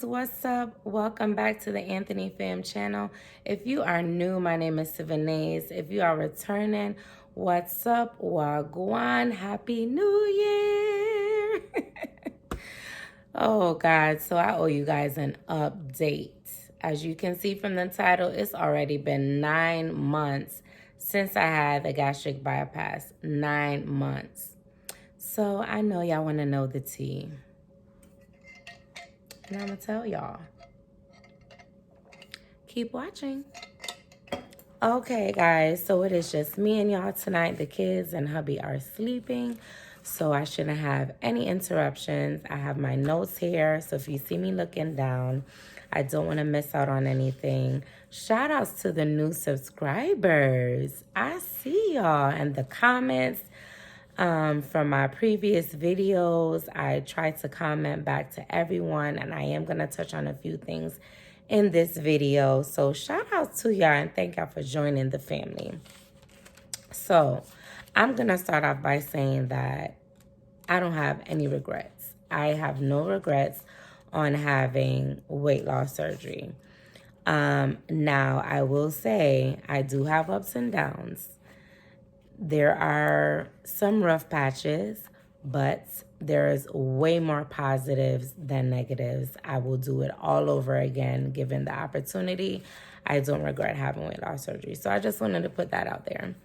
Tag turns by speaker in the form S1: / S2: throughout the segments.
S1: what's up? Welcome back to the Anthony Fam channel. If you are new, my name is Sivanaise. If you are returning, what's up? Wagwan, Happy New Year! Oh God, so I owe you guys an update. As you can see from the title, it's already been 9 months since I had the gastric bypass. 9 months. So I know y'all want to know the tea. And I'm going to tell y'all. Keep watching. Okay, guys, so it is just me and y'all tonight. The kids and hubby are sleeping, so I shouldn't have any interruptions. I have my notes here, so if you see me looking down, I don't want to miss out on anything. Shout outs to the new subscribers. I see y'all and the comments. From my previous videos, I tried to comment back to everyone, and I am going to touch on a few things in this video. So shout out to y'all and thank y'all for joining the family. So I'm going to start off by saying that I don't have any regrets. I have no regrets on having weight loss surgery. Now, I will say I do have ups and downs. There are some rough patches, but there's way more positives than negatives. I will do it all over again, given the opportunity. I don't regret having weight loss surgery. So I just wanted to put that out there.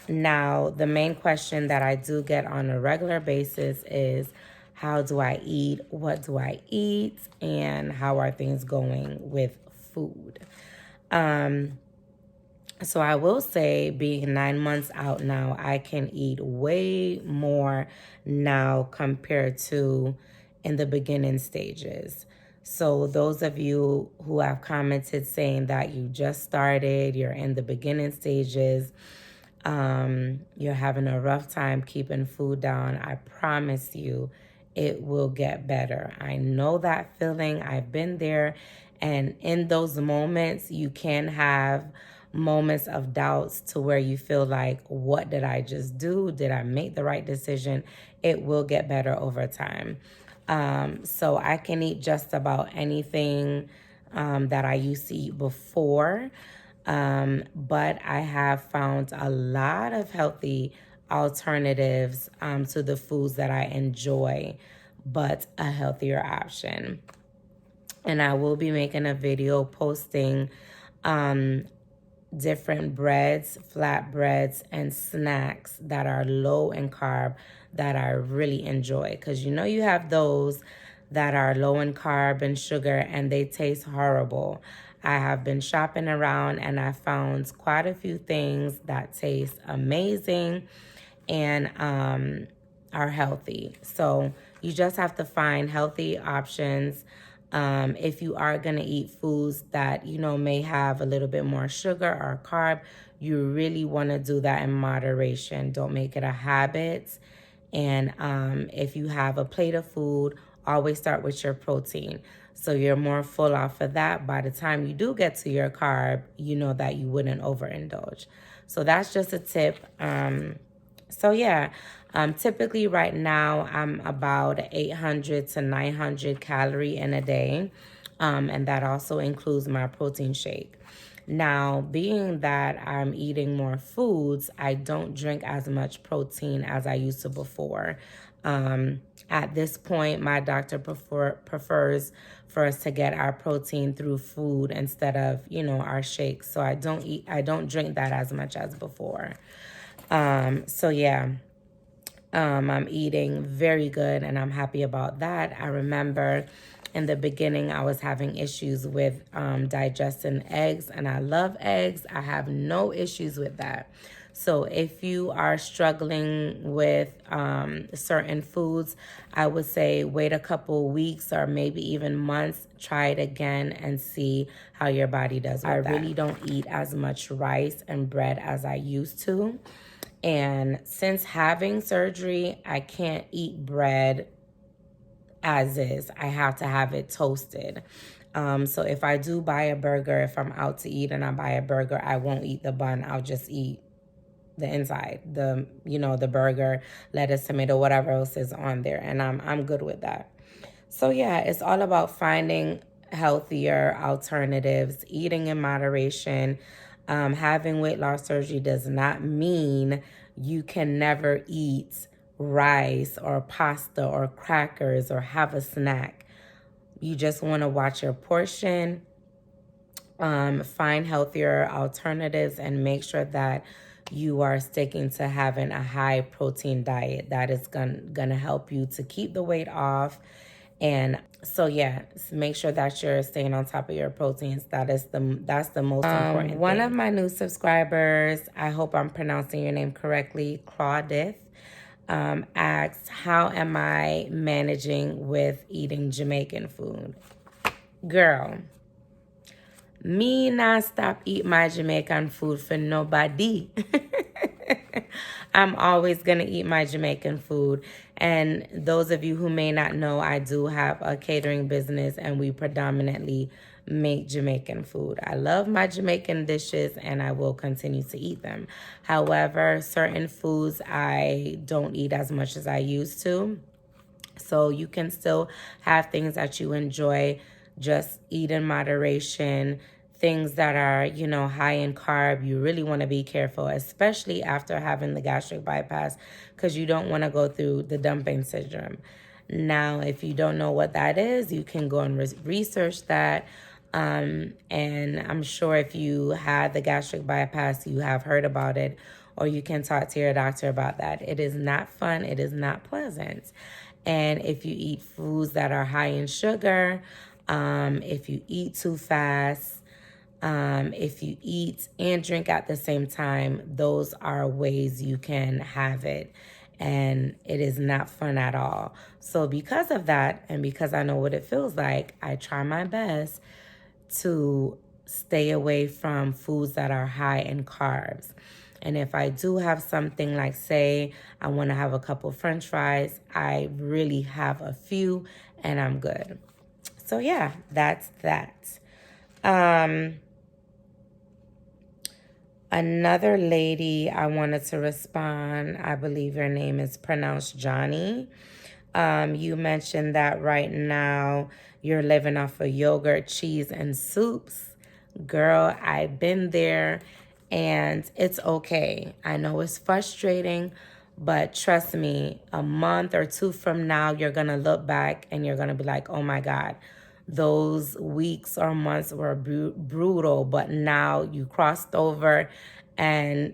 S1: Now, the main question that I do get on a regular basis is, how do I eat? What do I eat? And how are things going with food? So I will say, being 9 months out now, I can eat way more now compared to in the beginning stages. So those of you who have commented saying that you just started, you're in the beginning stages, you're having a rough time keeping food down, I promise you it will get better. I know that feeling. I've been there. And in those moments, you can have moments of doubts to where you feel like, what did I just do? Did I make the right decision? It will get better over time. So I can eat just about anything that I used to eat before. But I have found a lot of healthy alternatives to the foods that I enjoy, but a healthier option. And I will be making a video posting different breads, flatbreads, and snacks that are low in carb that I really enjoy. Because you know you have those that are low in carb and sugar and they taste horrible. I have been shopping around and I found quite a few things that taste amazing and are healthy. So you just have to find healthy options. If you are going to eat foods that, you know, may have a little bit more sugar or carb, you really want to do that in moderation. Don't make it a habit. And if you have a plate of food, always start with your protein. So you're more full off of that. By the time you do get to your carb, you know that you wouldn't overindulge. So that's just a tip. Typically right now I'm about 800 to 900 calorie in a day. And that also includes my protein shake. Now, being that I'm eating more foods, I don't drink as much protein as I used to before. At this point, my doctor prefers for us to get our protein through food instead of, you know, our shakes. So I don't drink that as much as before. I'm eating very good and I'm happy about that. I remember in the beginning, I was having issues with digesting eggs, and I love eggs. I have no issues with that. So if you are struggling with certain foods, I would say wait a couple weeks or maybe even months, try it again and see how your body does with that. I really don't eat as much rice and bread as I used to. And since having surgery, I can't eat bread as is. I have to have it toasted. So if I do buy a burger, if I'm out to eat and I buy a burger, I won't eat the bun. I'll just eat the inside, the burger, lettuce, tomato, whatever else is on there. And I'm good with that. So yeah, it's all about finding healthier alternatives, eating in moderation. Having weight loss surgery does not mean you can never eat rice or pasta or crackers or have a snack. You just want to watch your portion, find healthier alternatives, and make sure that you are sticking to having a high protein diet that is gonna help you to keep the weight off. And so yeah, make sure that you're staying on top of your proteins. That's the most important one thing. Of my new subscribers, I hope I'm pronouncing your name correctly, Claudith, asked, how am I managing with eating Jamaican food? Girl, me not stop eat my Jamaican food for nobody. I'm always going to eat my Jamaican food. And those of you who may not know, I do have a catering business and we predominantly make Jamaican food. I love my Jamaican dishes and I will continue to eat them. However, certain foods I don't eat as much as I used to. So you can still have things that you enjoy, just eat in moderation. Things that are, high in carb, you really want to be careful, especially after having the gastric bypass, because you don't want to go through the dumping syndrome. Now, if you don't know what that is, you can go and research that. And I'm sure if you had the gastric bypass, you have heard about it, or you can talk to your doctor about that. It is not fun. It is not pleasant. And if you eat foods that are high in sugar, if you eat too fast, if you eat and drink at the same time, those are ways you can have it. And it is not fun at all. So because of that, and because I know what it feels like, I try my best to stay away from foods that are high in carbs. And if I do have something like, say, I want to have a couple French fries, I really have a few and I'm good. So yeah, that's that. Another lady I wanted to respond, I believe your name is pronounced Johnny. You mentioned that right now you're living off of yogurt, cheese, and soups. Girl, I've been there and it's okay. I know it's frustrating, but trust me, a month or two from now, you're going to look back and you're going to be like, oh my God, those weeks or months were brutal, but now you crossed over and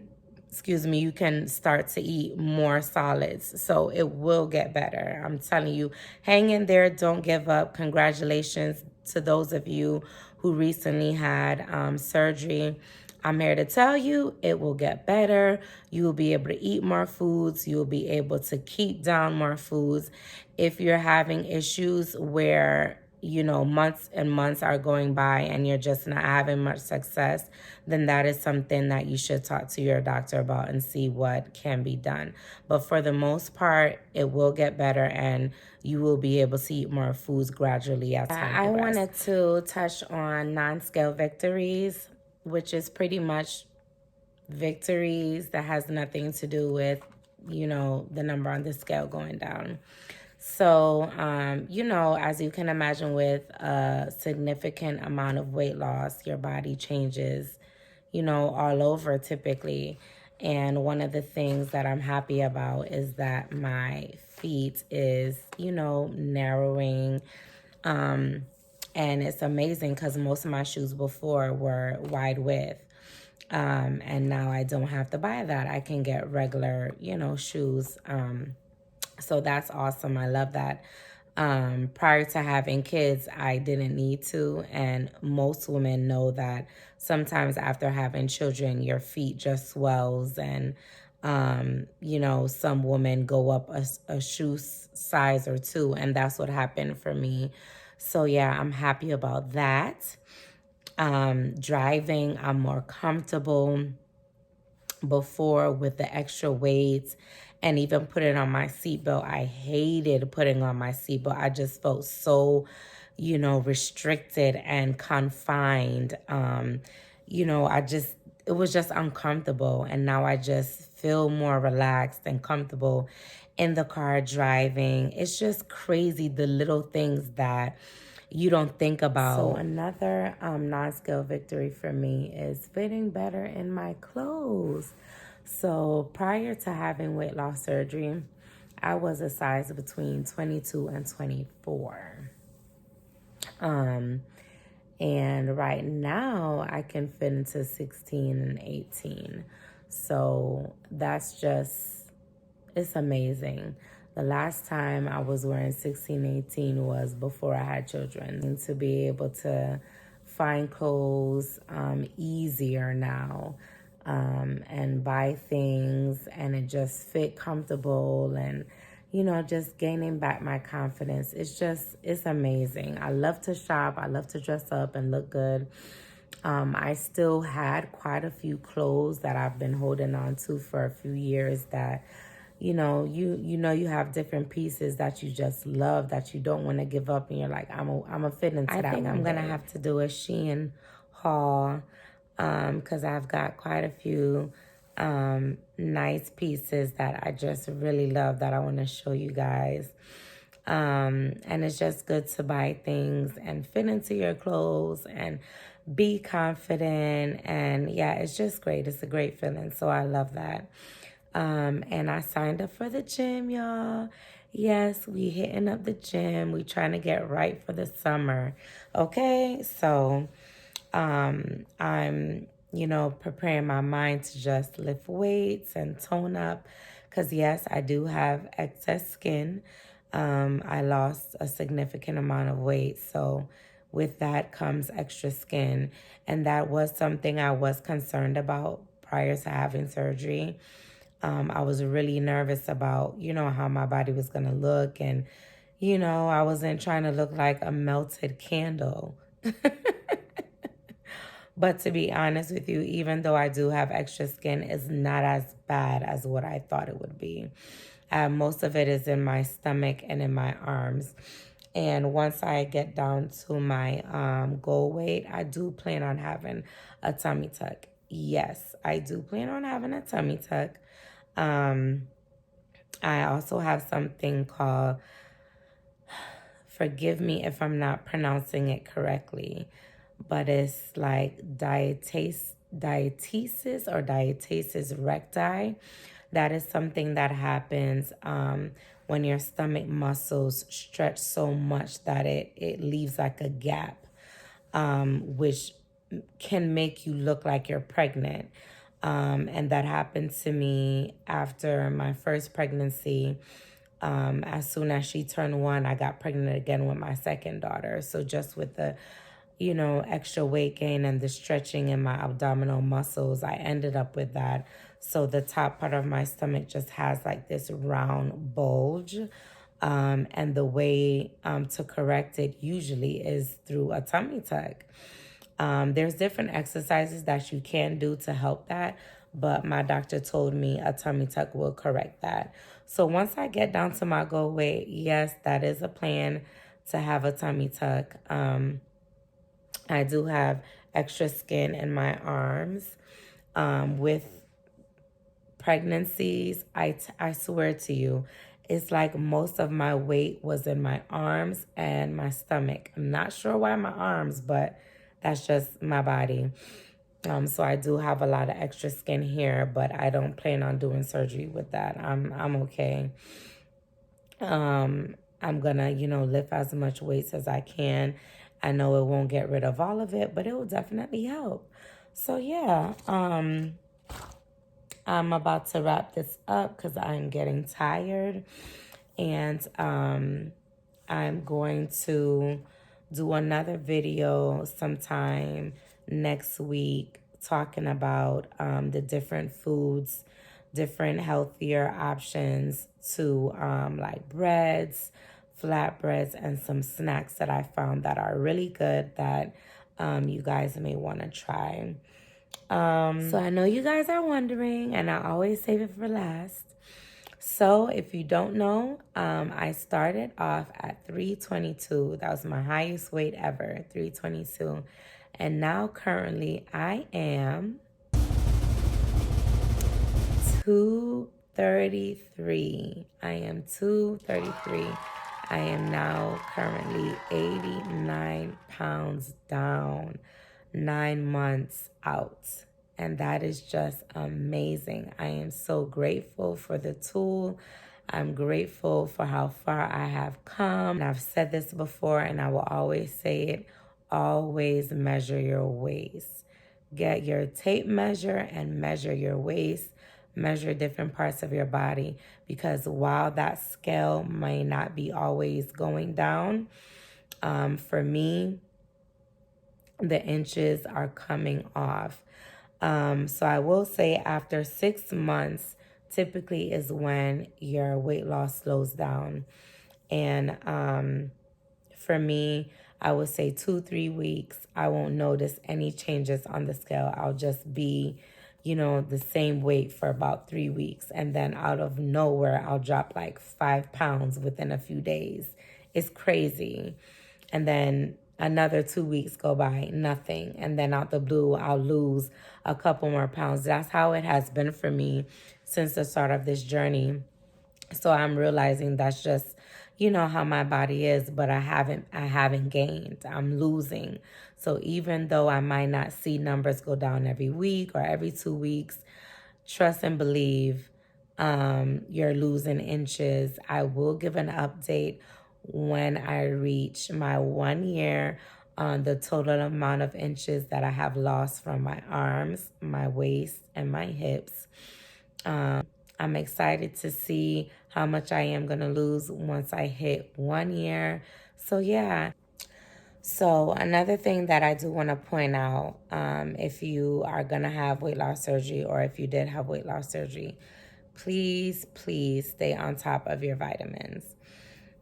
S1: you can start to eat more solids. So it will get better. I'm telling you, hang in there. Don't give up. Congratulations to those of you who recently had surgery. I'm here to tell you it will get better. You will be able to eat more foods. You'll be able to keep down more foods. If you're having issues where months and months are going by and you're just not having much success, then that is something that you should talk to your doctor about and see what can be done. But for the most part, it will get better and you will be able to eat more foods gradually as time progresses. I wanted to touch on NonScale Victories, which is pretty much victories that has nothing to do with, the number on the scale going down. So, as you can imagine, with a significant amount of weight loss, your body changes, all over typically. And one of the things that I'm happy about is that my feet is, narrowing. And it's amazing because most of my shoes before were wide width. And now I don't have to buy that. I can get regular, shoes. So that's awesome. I love that. Prior to having kids, I didn't need to. And most women know that sometimes after having children, your feet just swells. And, some women go up a shoe size or two. And that's what happened for me. So, yeah, I'm happy about that. Driving, I'm more comfortable. Before with the extra weight and even putting on my seatbelt, I hated putting on my seatbelt. I just felt so, restricted and confined. it was just uncomfortable. And now I just feel more relaxed and comfortable in the car driving. It's just crazy, the little things that you don't think about. So another non-scale victory for me is fitting better in my clothes. So prior to having weight loss surgery, I was a size between 22 and 24. And right now I can fit into 16 and 18. So that's just, it's amazing. The last time I was wearing 16, 18 was before I had children. And to be able to find clothes easier now, and buy things, and it just fit comfortable, and you know, just gaining back my confidence. It's amazing. I love to shop. I love to dress up and look good. I still had quite a few clothes that I've been holding on to for a few years that, you know, you have different pieces that you just love, that you don't want to give up, and you're like, I'm a fit into that. I think I'm gonna have to do a Shein haul, because I've got quite a few nice pieces that I just really love that I want to show you guys. And it's just good to buy things and fit into your clothes and be confident. And yeah, it's just great. It's a great feeling. So I love that. And I signed up for the gym, y'all. Yes, we hitting up the gym. We trying to get right for the summer. Okay, so I'm, you know, preparing my mind to just lift weights and tone up. Because, yes, I do have excess skin. I lost a significant amount of weight. So with that comes extra skin. And that was something I was concerned about prior to having surgery. I was really nervous about, you know, how my body was going to look. And, you know, I wasn't trying to look like a melted candle. But to be honest with you, even though I do have extra skin, it's not as bad as what I thought it would be. Most of it is in my stomach and in my arms. And once I get down to my goal weight, I do plan on having a tummy tuck. Yes, I do plan on having a tummy tuck. I also have something called, forgive me if I'm not pronouncing it correctly, but it's like Dietesis or Dietesis recti. That is something that happens when your stomach muscles stretch so much that it leaves like a gap, which can make you look like you're pregnant. And that happened to me after my first pregnancy. As soon as she turned 1, I got pregnant again with my second daughter. So just with the, you know, extra weight gain and the stretching in my abdominal muscles, I ended up with that. So the top part of my stomach just has like this round bulge. And the way to correct it usually is through a tummy tuck. There's different exercises that you can do to help that, but my doctor told me a tummy tuck will correct that. So once I get down to my goal weight, yes, that is a plan to have a tummy tuck. I do have extra skin in my arms. With pregnancies, I swear to you, it's like most of my weight was in my arms and my stomach. I'm not sure why my arms, but that's just my body. So I do have a lot of extra skin here, but I don't plan on doing surgery with that. I'm okay. I'm gonna, you know, lift as much weights as I can. I know it won't get rid of all of it, but it will definitely help. So yeah, I'm about to wrap this up because I'm getting tired, and I'm going to do another video sometime next week talking about the different foods, different healthier options to like breads, flatbreads, and some snacks that I found that are really good that you guys may want to try. So I know you guys are wondering, and I always save it for last. So if you don't know, I started off at 322. That was my highest weight ever, 322. And now currently I am 233. I am 233. I am now currently 89 pounds down, 9 months out. And that is just amazing. I am so grateful for the tool. I'm grateful for how far I have come. And I've said this before and I will always say it. Always measure your waist. Get your tape measure and measure your waist. Measure different parts of your body, because while that scale may not be always going down, for me, the inches are coming off. So I will say after 6 months, typically is when your weight loss slows down. And for me, I would say 2-3 weeks, I won't notice any changes on the scale. I'll just be, the same weight for about 3 weeks. And then out of nowhere, I'll drop like 5 pounds within a few days. It's crazy. And then another 2 weeks go by, nothing. And then out the blue, I'll lose a couple more pounds. That's how it has been for me since the start of this journey. So I'm realizing that's just, how my body is, but I haven't gained. I'm losing. So even though I might not see numbers go down every week or every 2 weeks, trust and believe you're losing inches. I will give an update when I reach my 1 year on the total amount of inches that I have lost from my arms, my waist, and my hips. I'm excited to see how much I am going to lose once I hit 1 year. So, yeah. So, another thing that I do want to point out, if you are going to have weight loss surgery or if you did have weight loss surgery, please stay on top of your vitamins.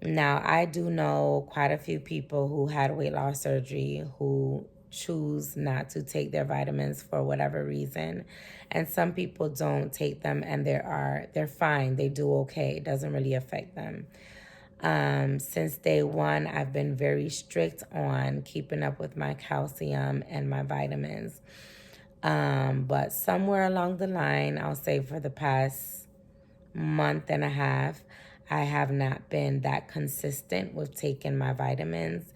S1: Now, I do know quite a few people who had weight loss surgery who choose not to take their vitamins for whatever reason. And some people don't take them and they're fine. They do okay. It doesn't really affect them. Since day one, I've been very strict on keeping up with my calcium and my vitamins. But somewhere along the line, I'll say for the past month and a half, I have not been that consistent with taking my vitamins.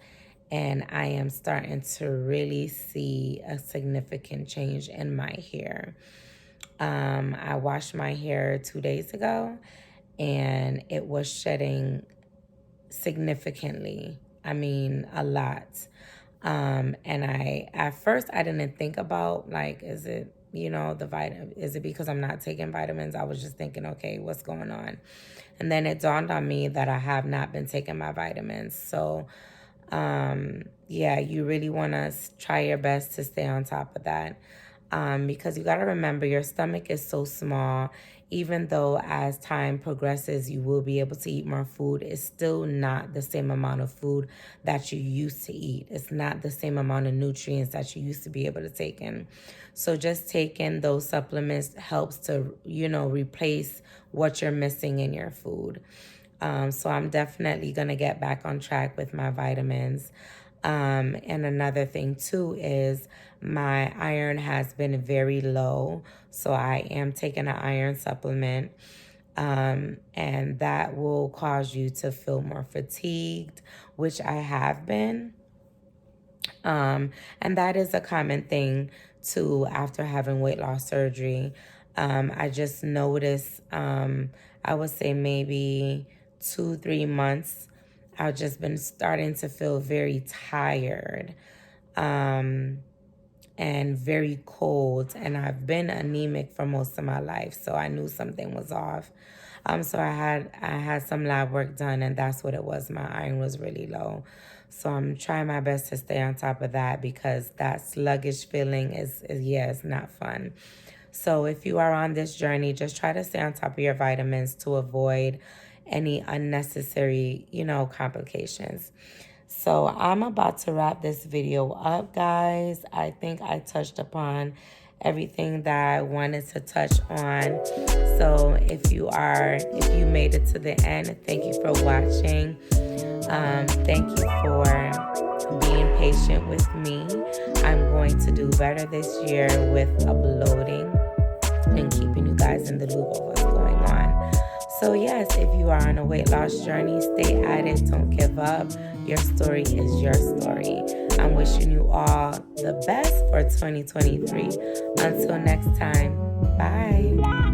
S1: And I am starting to really see a significant change in my hair. I washed my hair 2 days ago, and it was shedding significantly. I mean, a lot. And at first I didn't think about, like, is it, is it because I'm not taking vitamins? I was just thinking, okay, what's going on? And then it dawned on me that I have not been taking my vitamins. So, you really want to try your best to stay on top of that. Because you got to remember your stomach is so small. Even though as time progresses, you will be able to eat more food, it's still not the same amount of food that you used to eat. It's not the same amount of nutrients that you used to be able to take in. So just taking those supplements helps to, replace what you're missing in your food. So I'm definitely going to get back on track with my vitamins. And another thing too is my iron has been very low. So I am taking an iron supplement. And that will cause you to feel more fatigued, which I have been. And that is a common thing too after having weight loss surgery. I just noticed, I would say maybe 2-3 months, I've just been starting to feel very tired and very cold. And I've been anemic for most of my life, so I knew something was off. So I had some lab work done, and that's what it was. My iron was really low. So I'm trying my best to stay on top of that, because that sluggish feeling is it's not fun. So if you are on this journey, just try to stay on top of your vitamins to avoid any unnecessary, complications. So I'm about to wrap this video up, guys. I think I touched upon everything that I wanted to touch on. So if you made it to the end, thank you for watching. Thank you for being patient with me. I'm going to do better this year with uploading and keeping you guys in the loop of what's going on. So yes, if you are on a weight loss journey, stay at it. Don't give up. Your story is your story. I'm wishing you all the best for 2023. Until next time, bye.